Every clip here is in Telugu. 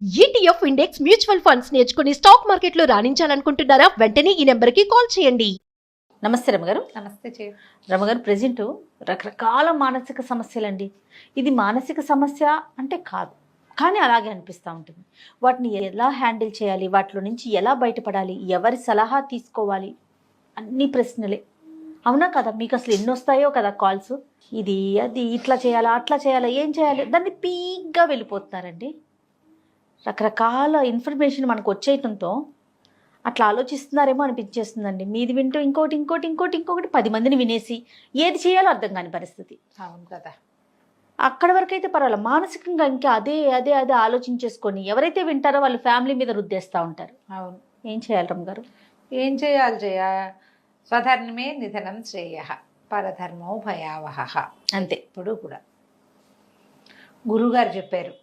ఈటీఎఫ్ ఇండెక్స్ మ్యూచువల్ ఫండ్స్ నేర్చుకుని స్టాక్ మార్కెట్లో రాణించాలనుకుంటున్నారా? వెంటనే ఈ నెంబర్కి కాల్ చేయండి. నమస్తే రమగారు. నమస్తే చే రమగారు, ప్రజెంట్ రకరకాల మానసిక సమస్యలండి. ఇది మానసిక సమస్య అంటే కాదు, కానీ అలాగే అనిపిస్తూ ఉంటుంది. వాటిని ఎలా హ్యాండిల్ చేయాలి, వాటిలో నుంచి ఎలా బయటపడాలి, ఎవరి సలహా తీసుకోవాలి, అన్ని ప్రశ్నలే. అవునా కదా? మీకు అసలు ఎన్ని వస్తాయో కదా కాల్స్, ఇది అది ఇట్లా చేయాలా అట్లా చేయాలా ఏం చేయాలి, దాన్ని పీక్గా వెళ్ళిపోతున్నారండి. రకరకాల ఇన్ఫర్మేషన్ మనకు వచ్చేయటంతో అట్లా ఆలోచిస్తున్నారేమో అనిపించేస్తుందండి. మీది వింటూ ఇంకోటి 10 మందిని వినేసి ఏది చేయాలో అర్థం కాని పరిస్థితి. అవును కదా. అక్కడి వరకు అయితే పర్వాలేదు, మానసికంగా ఇంకా అదే అదే అదే ఆలోచించేసుకొని ఎవరైతే వింటారో వాళ్ళు ఫ్యామిలీ మీద రుద్దేస్తూ ఉంటారు. అవును. ఏం చేయాలి రమ్మ గారు? ఏం చేయాలి జయ? స్వధర్మే నిధనం శ్రేయ, పరధర్మో భయావహ. అంతే. ఇప్పుడు కూడా గురుగారు చెప్పారు.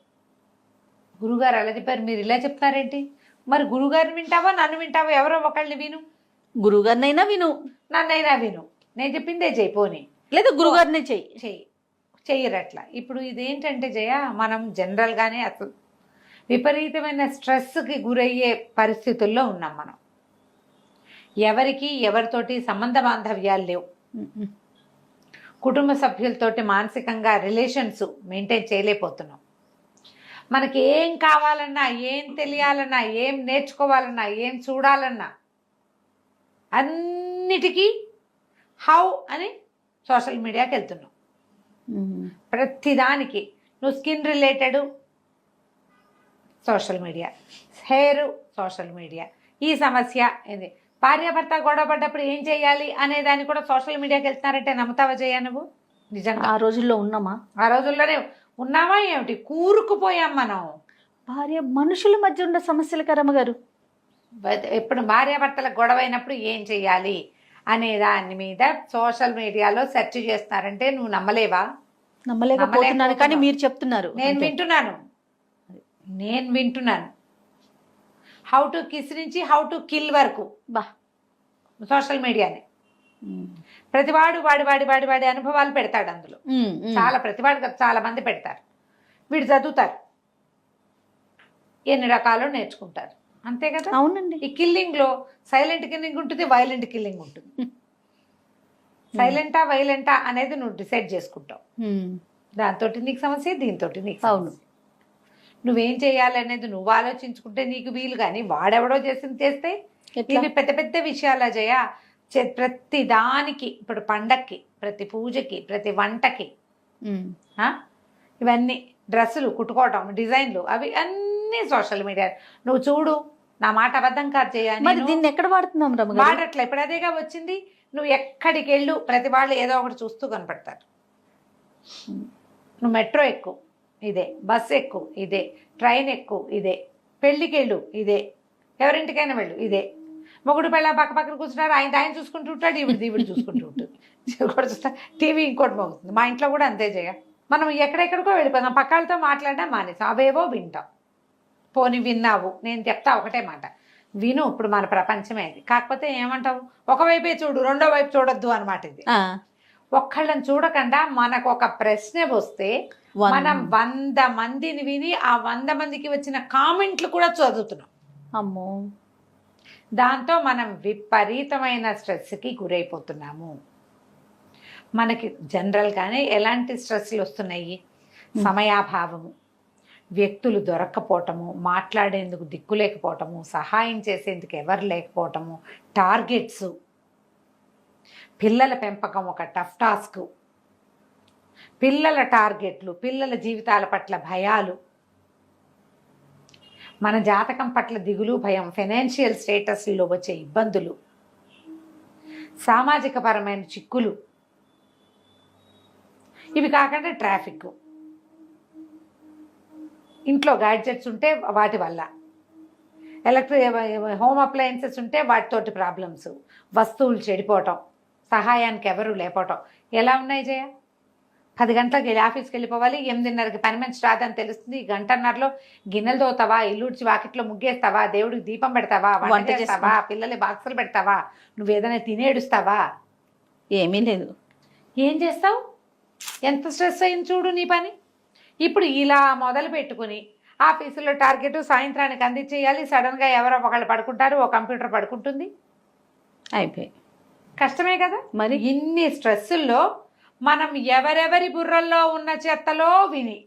గురుగారు అలా చెప్పారు, మీరు ఇలా చెప్తారేంటి? మరి గురుగారిని వింటావా నన్ను వింటావా? ఎవరో ఒకళ్ళని విను. గురుగారినైనా విను, నన్నైనా విను. నేను చెప్పిందే చెయ్యి, పోనీ లేదా గురుగారినే చెయ్యరట్లా. ఇప్పుడు ఇదేంటంటే జయ, మనం జనరల్గానే అసలు విపరీతమైన స్ట్రెస్కి గురయ్యే పరిస్థితుల్లో ఉన్నాం మనం. ఎవరితోటి సంబంధ బాంధవ్యాలు లేవు. కుటుంబ సభ్యులతోటి మానసికంగా రిలేషన్స్ మెయింటైన్ చేయలేకపోతున్నాం. మనకి ఏం కావాలన్నా, ఏం తెలియాలన్నా, ఏం నేర్చుకోవాలన్నా, ఏం చూడాలన్నా అన్నిటికీ హౌ అని సోషల్ మీడియాకి వెళ్తున్నాం. ప్రతిదానికి నువ్వు skin related social media, hair social media, ఈ సమస్య ఏంది, భార్యాభర్త గొడవ పడ్డప్పుడు ఏం చేయాలి అనే దాన్ని కూడా సోషల్ మీడియాకి వెళ్తున్నారంటే నమ్ముతావా జయ నువ్వు? నిజంగా ఆ రోజుల్లో ఉన్నామా? ఆ రోజుల్లోనే ఉన్నామా ఏమిటి? కూరుకుపోయాం మనం. మనుషుల మధ్య ఉన్న సమస్యలు రమ్మ గారు. ఎప్పుడు భార్యాభర్తలకు గొడవ అయినప్పుడు ఏం చెయ్యాలి అనే దాని మీద సోషల్ మీడియాలో సెర్చ్ చేస్తున్నారంటే నువ్వు నమ్మలేవా? నమ్మలేకపోతున్నాను, కానీ మీరు చెప్తున్నారు. నేను వింటున్నాను. హౌ టు కిస్ నుంచి హౌ టు కిల్ వరకు బా సోషల్ మీడియానే. ప్రతివాడు వాడి అనుభవాలు పెడతాడు అందులో. ప్రతివాడు చాలా మంది పెడతారు. వీడు చదువుతారు, ఎన్ని రకాలు నేర్చుకుంటారు. అంతే కదా? అవునండి. ఈ కిల్లింగ్లో సైలెంట్ కిల్లింగ్ ఉంటుంది, వైలెంట్ కిల్లింగ్ ఉంటుంది. సైలెంటా వైలెంటా అనేది నువ్వు డిసైడ్ చేసుకుంటావు. దాంతో నీకు సమస్య, దీంతో నీకు. అవును. నువ్వేం చేయాలి అనేది నువ్వు ఆలోచించుకుంటే నీకు వీలు. కానీ వాడెవడో చేస్తే ఇవి పెద్ద పెద్ద విషయాల జయ. ప్రతి దానికి, ఇప్పుడు పండక్కి, ప్రతి పూజకి, ప్రతి వంటకి, ఇవన్నీ డ్రెస్సులు కుట్టుకోవటం, డిజైన్లు, అవి అన్నీ సోషల్ మీడియా. నువ్వు చూడు, నా మాట అబద్ధం కాదు చేయాలి. మరి దీన్ని ఎక్కడ వాడుతున్నాం రమ్మ గారు? వాడట్లే. ఇప్పుడు అదేగా వచ్చింది. నువ్వు ఎక్కడికి వెళ్ళు ప్రతి వాళ్ళు ఏదో ఒకటి చూస్తూ కనపడతారు. నువ్వు మెట్రో ఎక్కు ఇదే, బస్సు ఎక్కు ఇదే, ట్రైన్ ఎక్కు ఇదే, పెళ్ళికి వెళ్ళు ఇదే, ఎవరింటికైనా వెళ్ళు ఇదే. మొగుడు పిల్ల పక్కన కూర్చున్నారు, ఆయన చూసుకుంటూ ఉంటాడు, ఈవిడ చూసుకుంటూ ఉంటుంది. టీవీ ఇంకోటి మోగుతుంది. మా ఇంట్లో కూడా అంతే చేయ. మనం ఎక్కడెక్కడికో వెళ్ళిపోతాం, పక్కలతో మాట్లాడినా మానేసాం, అవేవో వింటాం. పోనీ విన్నావు, నేను చెప్తా ఒకటే మాట, విను. ఇప్పుడు మన ప్రపంచమే ఇది. కాకపోతే ఏమంటావు, ఒకవైపే చూడు, రెండో వైపు చూడొద్దు అనమాట. ఇది ఒక్కళ్ళని చూడకుండా మనకు ఒక ప్రశ్న వస్తే మనం 100 మందిని విని ఆ 100 మందికి వచ్చిన కామెంట్లు కూడా చదువుతున్నాం. అమ్మో, దాంతో మనం విపరీతమైన స్ట్రెస్కి గురైపోతున్నాము. మనకి జనరల్గానే ఎలాంటి స్ట్రెస్లు వస్తున్నాయి? సమయాభావము, వ్యక్తులు దొరక్కపోవటము, మాట్లాడేందుకు దిక్కు లేకపోవటము, సహాయం చేసేందుకు ఎవరు లేకపోవటము, టార్గెట్స్, పిల్లల పెంపకం ఒక టఫ్ టాస్క్, పిల్లల టార్గెట్లు, పిల్లల జీవితాల పట్ల భయాలు, మన జాతకం పట్ల దిగులు, భయం, ఫైనాన్షియల్ స్టేటస్లో వచ్చే ఇబ్బందులు, సామాజిక పరమైన చిక్కులు, ఇవి కాకుండా ట్రాఫిక్, ఇంట్లో గ్యాడ్జెట్స్ ఉంటే వాటి వల్ల, హోమ్ అప్లయన్సెస్ ఉంటే వాటితోటి ప్రాబ్లమ్స్, వస్తువులు చెడిపోవటం, సహాయానికి ఎవరు లేకపోవటం. ఎలా ఉన్నాయి జయ? 10 గంటలకు వెళ్ళి ఆఫీస్కి వెళ్ళిపోవాలి, 8:30కి పని మనిషి రాదని తెలుస్తుంది. 1:30లో గిన్నెలు తోతావా, ఇల్లుడ్చి వాకిట్లో ముగ్గేస్తావా, దేవుడికి దీపం పెడతావా, వంట చేస్తావా, పిల్లలు బాక్సులు పెడతావా, నువ్వు ఏదైనా తినేడుస్తావా? ఏమీ లేదు. ఏం చేస్తావు? ఎంత స్ట్రెస్ అయింది చూడు నీ పని. ఇప్పుడు ఇలా మొదలు పెట్టుకుని ఆఫీసులో టార్గెట్ సాయంత్రానికి అందించేయాలి. సడన్గా ఎవరో ఒకళ్ళు పడుకుంటారు, ఓ కంప్యూటర్ పడుకుంటుంది, అయిపోయి కష్టమే కదా. మరి ఇన్ని స్ట్రెస్సుల్లో మనం ఎవరెవరి బుర్రల్లో ఉన్న చెత్తలో విని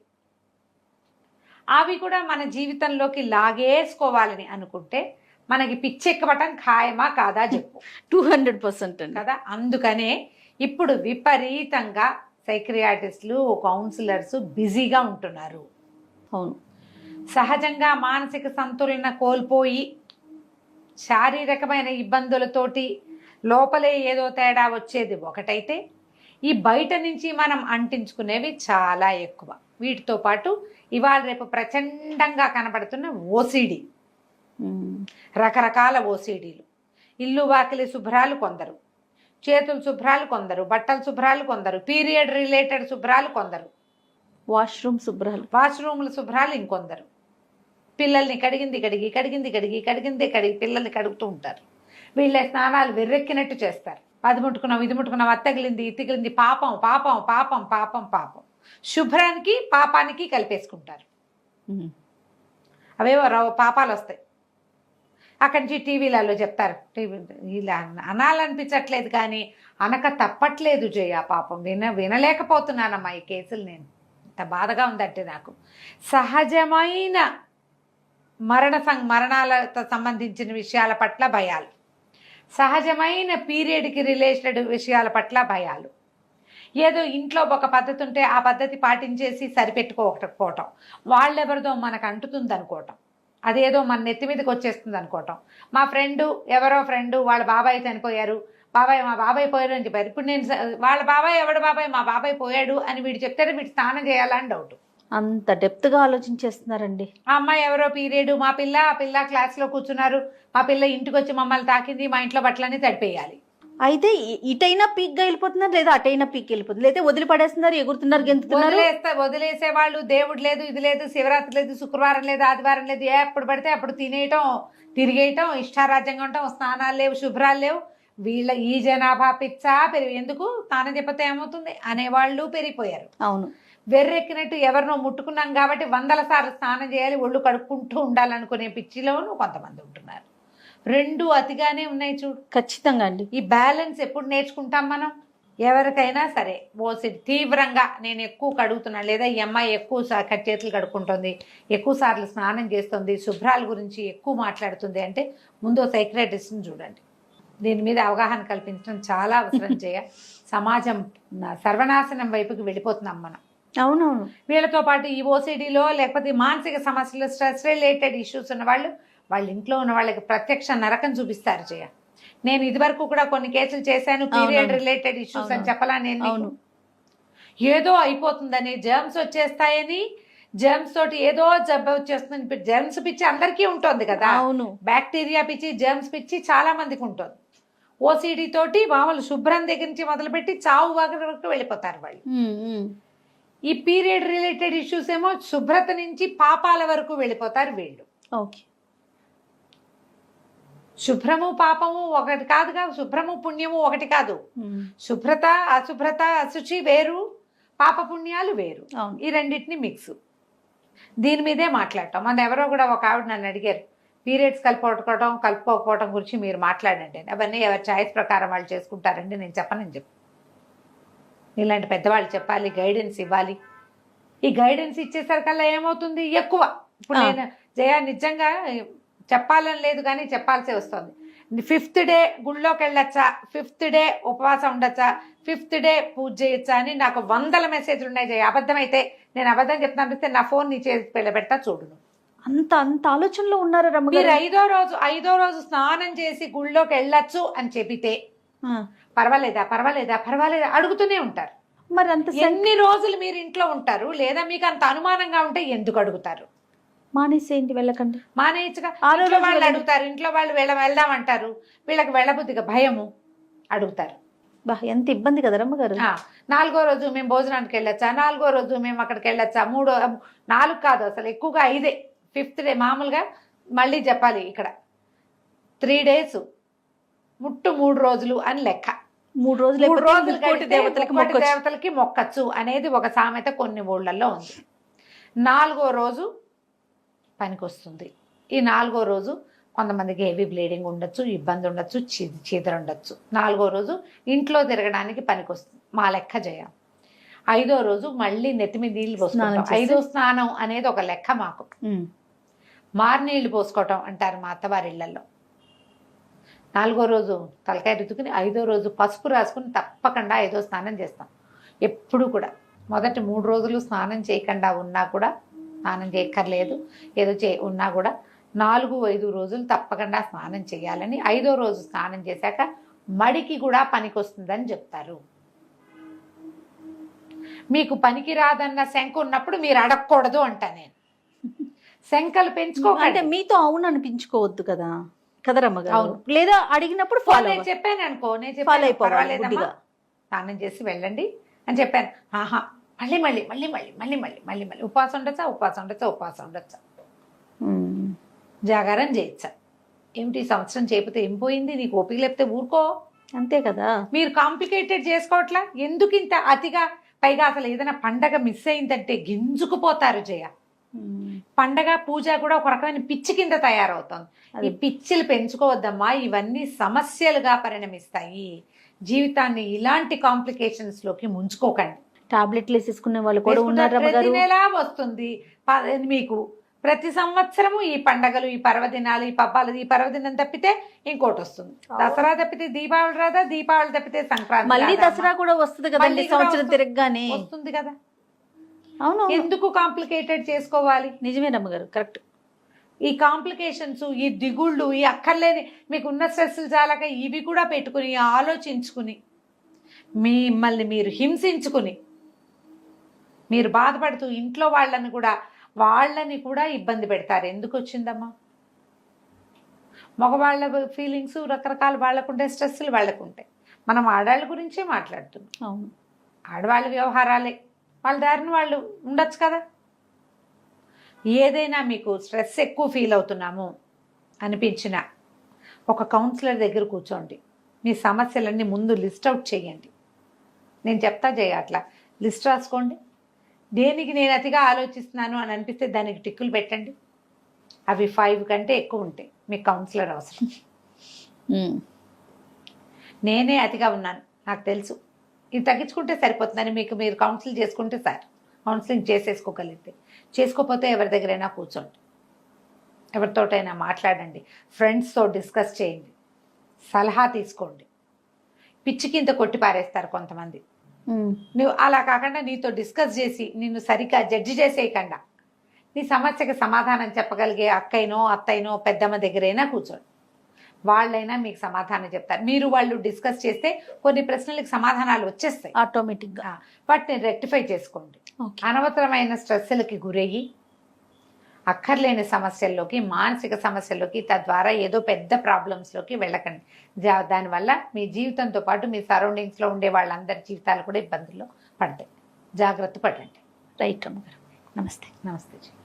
అవి కూడా మన జీవితంలోకి లాగేసుకోవాలని అనుకుంటే మనకి పిచ్చెక్కబటం ఖాయమా కాదా చెప్పు. 200% అండి. కదా, అందుకనే ఇప్పుడు విపరీతంగా సైక్రియాటిస్టులు, కౌన్సిలర్స్ బిజీగా ఉంటున్నారు. అవును. సహజంగా మానసిక సంతులన కోల్పోయి శారీరకమైన ఇబ్బందులతోటి లోపలే ఏదో తేడా వచ్చేది ఒకటైతే, ఈ బయట నుంచి మనం అంటించుకునేవి చాలా ఎక్కువ. వీటితో పాటు ఇవాళ రేపు ప్రచండంగా కనబడుతున్న ఓసిడి, రకరకాల ఓసిడీలు. ఇల్లు వాకిలి శుభ్రాలు కొందరు, చేతులు శుభ్రాలు కొందరు, బట్టలు శుభ్రాలు కొందరు, పీరియడ్ రిలేటెడ్ శుభ్రాలు కొందరు, వాష్రూమ్ శుభ్రాలు, వాష్రూమ్ల శుభ్రాలు ఇంకొందరు, పిల్లల్ని కడిగింది కడిగి పిల్లల్ని కడుగుతూ ఉంటారు. వీళ్ళ స్నానాలు వెర్రెక్కినట్టు చేస్తారు. అది ముట్టుకున్నాం, ఇది ముట్టుకున్నాం, అది తగిలింది, ఇది తగిలింది, పాపం పాపం పాపం పాపం పాపం. శుభ్రానికి పాపానికి కలిపేసుకుంటారు. అవేవో పాపాలు వస్తాయి. అక్కడి నుంచి టీవీలలో చెప్తారు. ఇలా అనాలనిపించట్లేదు కానీ అనక తప్పట్లేదు జయ. పాపం వినలేకపోతున్నానమ్మా ఈ కేసులు. నేను ఇంత బాధగా ఉందంటే నాకు. సహజమైన మరణాలతో సంబంధించిన విషయాల పట్ల భయాలు, సహజమైన పీరియడ్కి రిలేటెడ్ విషయాల పట్ల భయాలు, ఏదో ఇంట్లో ఒక పద్ధతి ఉంటే ఆ పద్ధతి పాటించేసి సరిపెట్టుకోకపోవటం, వాళ్ళెవరిదో మనకు అంటుతుంది అనుకోవటం, అదేదో మన నెత్తి మీదకి వచ్చేస్తుంది అనుకోవటం. మా ఎవరో ఫ్రెండు వాళ్ళ బాబాయ్ చనిపోయారు, మా బాబాయ్ పోయారు అని చెప్పారు. ఇప్పుడు నేను వాళ్ళ బాబాయ్ ఎవడు బాబాయ్, మా బాబాయ్ పోయాడు అని వీడు చెప్తే వీడు స్నానం చేయాలని డౌట్. అంత డెప్త్గా ఆలోచించేస్తున్నారండి. ఆ అమ్మాయి ఎవరో పీరియడ్, మా పిల్ల క్లాస్లో కూర్చున్నారు, మా పిల్ల ఇంటికి వచ్చి మమ్మల్ని తాకింది, మా ఇంట్లో బట్టలన్నీ తడిపేయాలి. అయితే ఇటైనా పీక్గా వెళ్ళిపోతున్నారు, లేదా అటైనా పీక్ వెళ్ళిపోతుంది, లేదా వదిలిపడేస్తున్నారు, ఎగురుతున్నారు, గెంతుతున్నారు. వదిలేసే వాళ్ళు దేవుడు లేదు, ఇది లేదు, శివరాత్రి లేదు, శుక్రవారం లేదు, ఆదివారం లేదు, ఎప్పుడు పడితే అప్పుడు తినేయటం, తిరిగేయటం, ఇష్టారాజ్యంగా ఉండటం, స్నానాలు లేవు, శుభ్రాలు లేవు. వీళ్ళ ఈ జనాభా పిచ్చా ఎందుకు స్నానం చెప్పతే ఏమవుతుంది అనేవాళ్ళు పెరిగిపోయారు. అవును. వెర్రెక్కినట్టు ఎవరినో ముట్టుకున్నాం కాబట్టి 100 సార్లు స్నానం చేయాలి, ఒళ్ళు కడుక్కుంటూ ఉండాలనుకునే పిచ్చిలోనూ కొంతమంది ఉంటున్నారు. రెండు అతిగానే ఉన్నాయి చూడు. ఖచ్చితంగా అండి. ఈ బ్యాలెన్స్ ఎప్పుడు నేర్చుకుంటాం మనం? ఎవరికైనా సరే ఓసిడి తీవ్రంగా నేను ఎక్కువ కడుగుతున్నాను, లేదా ఈ అమ్మాయి ఎక్కువ చేతులు కడుక్కుంటుంది, ఎక్కువ సార్లు స్నానం చేస్తుంది, శుభ్రాల గురించి ఎక్కువ మాట్లాడుతుంది అంటే ముందు సైక్రియాటిస్ట్ని చూడండి. దీని మీద అవగాహన కల్పించడం చాలా అవసరం చేయ. సమాజం సర్వనాశనం వైపుకి వెళ్ళిపోతున్నాం మనం. అవునవును. వీళ్ళతో పాటు ఈ ఓసిడిలో లేకపోతే మానసిక సమస్యలు, స్ట్రెస్ రిలేటెడ్ ఇష్యూస్ ఉన్న వాళ్ళ ఇంట్లో ఉన్న వాళ్ళకి ప్రత్యక్ష నరకం చూపిస్తారు జయ. నేను ఇదివరకు కూడా కొన్ని కేసులు చేశాను, పీరియడ్ రిలేటెడ్ ఇష్యూస్ అని చెప్పలా నేను. ఏదో అయిపోతుందని, జర్మ్స్ వచ్చేస్తాయని, జర్మ్స్ తోటి ఏదో జబ్బు వచ్చేస్తుంది. జర్మ్స్ పిచ్చి అందరికీ ఉంటుంది కదా. అవును. బ్యాక్టీరియా పిచ్చి, జర్మ్స్ పిచ్చి చాలా మందికి ఉంటుంది. ఓసిడి తోటి మామూలు శుభ్రం దగ్గర నుంచి మొదలుపెట్టి చావు వరకు వెళ్ళిపోతారు వాళ్ళు. ఈ పీరియడ్ రిలేటెడ్ ఇష్యూస్ ఏమో శుభ్రత నుంచి పాపాల వరకు వెళ్ళిపోతారు వీళ్ళు. ఓకే. శుభ్రము పాపము ఒకటి కాదుగా, శుభ్రము పుణ్యము ఒకటి కాదు. శుభ్రత అశుభ్రత, అశుచి వేరు, పాప పుణ్యాలు వేరు. ఈ రెండింటిని మిక్స్. దీని మీదే మాట్లాడటం. మన ఎవరో కూడా ఒక ఆవిడ నన్ను అడిగారు, పీరియడ్స్ కలుపుకోకపోవడం గురించి మీరు మాట్లాడండి. అవన్నీ ఎవరి చాయిస్ ప్రకారం వాళ్ళు చేసుకుంటారండి. నేను చెప్పనని చెప్పు. ఇలాంటి పెద్దవాళ్ళు చెప్పాలి, గైడెన్స్ ఇవ్వాలి. ఈ గైడెన్స్ ఇచ్చేసరికల్లా ఏమవుతుంది, ఎక్కువ. ఇప్పుడు నేను జయ నిజంగా చెప్పాలని లేదు కానీ చెప్పాల్సి వస్తుంది. 5th డే గుళ్ళోకి వెళ్ళొచ్చా, 5th డే ఉపవాసం ఉండొచ్చా, 5th డే పూజ చేయొచ్చా అని నాకు 100 మెసేజ్లు ఉన్నాయి జయ. అబద్ధం అయితే నేను అబద్ధం చెప్తాను, నా ఫోన్ నీ చేసి పెడతా చూడు. అంత ఆలోచనలో ఉన్నారు రమ్మ. మీరు ఐదో రోజు స్నానం చేసి గుళ్ళోకి వెళ్ళొచ్చు అని చెబితే పర్వాలేదా అడుగుతూనే ఉంటారు. మరి అంత ఎన్ని రోజులు మీరు ఇంట్లో ఉంటారు? లేదా మీకు అంత అనుమానంగా ఉంటే ఎందుకు అడుగుతారు? మానేసేయండి, వెళ్ళకండి. మానేయచ్చుగా. వాళ్ళు అడుగుతారు, ఇంట్లో వాళ్ళు వెళ్దామంటారు, వీళ్ళకి వెళ్ళబుద్ధిగా భయము, అడుగుతారు. ఎంత ఇబ్బంది కదా రమ్మగారు. 4వ రోజు మేము భోజనానికి వెళ్ళొచ్చా, 4వ రోజు మేము అక్కడికి వెళ్ళొచ్చా, 4 కాదు అసలు ఎక్కువగా 5. 5th డే మామూలుగా మళ్ళీ చెప్పాలి ఇక్కడ 3 days ముట్టు 3 రోజులు అని లెక్క. 3 రోజులు దేవతలకి మొక్కచ్చు అనేది ఒక సామెత కొన్ని ఊళ్ళల్లో ఉంది. 4వ రోజు పనికి వస్తుంది. ఈ 4వ రోజు కొంతమందికి హెవీ బ్లీడింగ్ ఉండొచ్చు, ఇబ్బంది ఉండొచ్చు, చీదర ఉండొచ్చు. 4వ రోజు ఇంట్లో తిరగడానికి పనికి వస్తుంది, మా లెక్క చేయం. 5వ రోజు మళ్ళీ నెత్తి మీద నీళ్ళు పోసుకోవటం. 5వ స్నానం అనేది ఒక లెక్క మాకు. మారినీళ్ళు పోసుకోవటం అంటారు మా అత్తవారి ఇళ్లలో. 4వ రోజు తలకాయ రుద్దుకుని 5వ రోజు పసుపు రాసుకుని తప్పకుండా 5వ స్నానం చేస్తాం. ఎప్పుడు కూడా మొదటి 3 రోజులు స్నానం చేయకుండా ఉన్నా కూడా, స్నానం చేయక్కర్లేదు ఏదో ఉన్నా కూడా 4-5 రోజులు తప్పకుండా స్నానం చేయాలని, 5వ రోజు స్నానం చేశాక మడికి కూడా పనికి వస్తుందని చెప్తారు. మీకు పనికి రాదన్న శంక ఉన్నప్పుడు మీరు అడగకూడదు అంటా నేను. శంకలు పెంచుకోకండి. అంటే మీతో అవును అనిపించుకోవద్దు కదా కదరమ్మగారు. లేదా అడిగినప్పుడు ఫాలో నేను చెప్పాను అనుకో, నేను ఫాలో అయిపోవాలి పర్వాలేదమ్మా, గుడ్డిగా. స్నానం చేసి వెళ్ళండి అని చెప్పాను. ఆహా మళ్ళీ మళ్ళీ మళ్ళీ మళ్ళీ మళ్ళీ మళ్ళీ మళ్ళీ మళ్ళీ ఉపవాసం ఉండొచ్చా, ఉపవాసం ఉండొచ్చా, ఉపవాసం ఉండొచ్చా, జాగారం చేయొచ్చా. ఏమిటి ఈ సంవత్సరం చేయకపోతే ఏం పోయింది, నీకు ఓపిక లేకపోతే ఊరుకో. అంతే కదా. మీరు కాంప్లికేటెడ్ చేసుకోవట్లా, ఎందుకు ఇంత అతిగా? పైగా అసలు ఏదైనా పండగ మిస్ అయిందంటే గింజుకుపోతారు జయ. పండగ పూజ కూడా ఒక రకమైన పిచ్చి కింద తయారవుతుంది. ఈ పిచ్చిలు పెంచుకోవద్దమ్మా, ఇవన్నీ సమస్యలుగా పరిణమిస్తాయి. జీవితాన్ని ఇలాంటి కాంప్లికేషన్స్ లోకి ముంచుకోకండి. టాబ్లెట్లు వేసేసుకునే వాళ్ళు కూడా ఉన్నారు ప్రతి రమ్మగారు. నెల వస్తుంది మీకు, ప్రతి సంవత్సరము ఈ పండగలు, ఈ పర్వదినాలు, ఈ పబ్బాలు. ఈ పర్వదినం తప్పితే ఇంకోటి వస్తుంది. దసరా తప్పితే దీపావళి రాదా, దీపావళి తప్పితే సంక్రాంతి మళ్ళీ రాదా? దసరా కూడా వస్తుంది కదండి మళ్ళీ కూడా సంవత్సరం వస్తుంది. తిరగగానే. వస్తుంది కదా. అవును, ఎందుకు కాంప్లికేటెడ్ చేసుకోవాలి? నిజమే రమ్మగారు, కరెక్ట్. ఈ కాంప్లికేషన్స్, ఈ దిగుళ్ళు, ఈ అక్కర్లేని మీకు ఉన్న స్ట్రెస్లు చాలక ఇవి కూడా పెట్టుకుని ఆలోచించుకుని మిమ్మల్ని మీరు హింసించుకుని మీరు బాధపడుతూ ఇంట్లో వాళ్ళని కూడా ఇబ్బంది పెడతారు. ఎందుకు వచ్చిందమ్మా? మగవాళ్ళ ఫీలింగ్స్ రకరకాల, వాళ్ళకుంటే స్ట్రెస్లు వాళ్ళకుంటాయి. మనం ఆడవాళ్ళ గురించే మాట్లాడుతున్నాం. అవును, ఆడవాళ్ళ వ్యవహారాలే, వాళ్ళ దారిని వాళ్ళు ఉండొచ్చు కదా. ఏదైనా మీకు స్ట్రెస్ ఎక్కువ ఫీల్ అవుతున్నాము అనిపించిన ఒక కౌన్సిలర్ దగ్గర కూర్చోండి. మీ సమస్యలన్నీ ముందు లిస్ట్ అవుట్ చేయండి. నేను చెప్తా చేయ, అట్లా లిస్ట్ రాసుకోండి. దేనికి నేను అతిగా ఆలోచిస్తున్నాను అని అనిపిస్తే దానికి టిక్కులు పెట్టండి. అవి 5 కంటే ఎక్కువ ఉంటాయి, మీకు కౌన్సిలర్ అవసరం. నేనే అతిగా ఉన్నాను, నాకు తెలుసు, ఇది తగ్గించుకుంటే సరిపోతుందని మీకు మీరు కౌన్సిల్ చేసుకుంటే సార్, కౌన్సిలింగ్ చేసేసుకోగలిగితే. చేసుకోకపోతే ఎవరి దగ్గరైనా కూర్చోండి, ఎవరితోటైనా మాట్లాడండి, ఫ్రెండ్స్తో డిస్కస్ చేయండి, సలహా తీసుకోండి. పిచ్చి కింద కొట్టి పారేస్తారు కొంతమంది. నువ్వు అలా కాకుండా నీతో డిస్కస్ చేసి నిన్ను సరిగ్గా జడ్జి చేసేయకుండా నీ సమస్యకి సమాధానం చెప్పగలిగే అక్కైనో అత్తైనో పెద్దమ్మ దగ్గరైనా కూర్చోండి. వాళ్ళైనా మీకు సమాధానం చెప్తారు. మీరు వాళ్ళు డిస్కస్ చేస్తే కొన్ని ప్రశ్నలకు సమాధానాలు వచ్చేస్తాయి ఆటోమేటిక్గా. వాటిని రెక్టిఫై చేసుకోండి. అనవసరమైన స్ట్రెస్లకి గురయ్యి అక్కర్లేని సమస్యల్లోకి, మానసిక సమస్యల్లోకి, తద్వారా ఏదో పెద్ద ప్రాబ్లమ్స్లోకి వెళ్ళకండి. దానివల్ల మీ జీవితంతో పాటు మీ సరౌండింగ్స్లో ఉండే వాళ్ళందరి జీవితాలు కూడా ఇబ్బందుల్లో పడతాయి. జాగ్రత్త పడండి. రైట్ అమ్మగారు. నమస్తే. నమస్తే.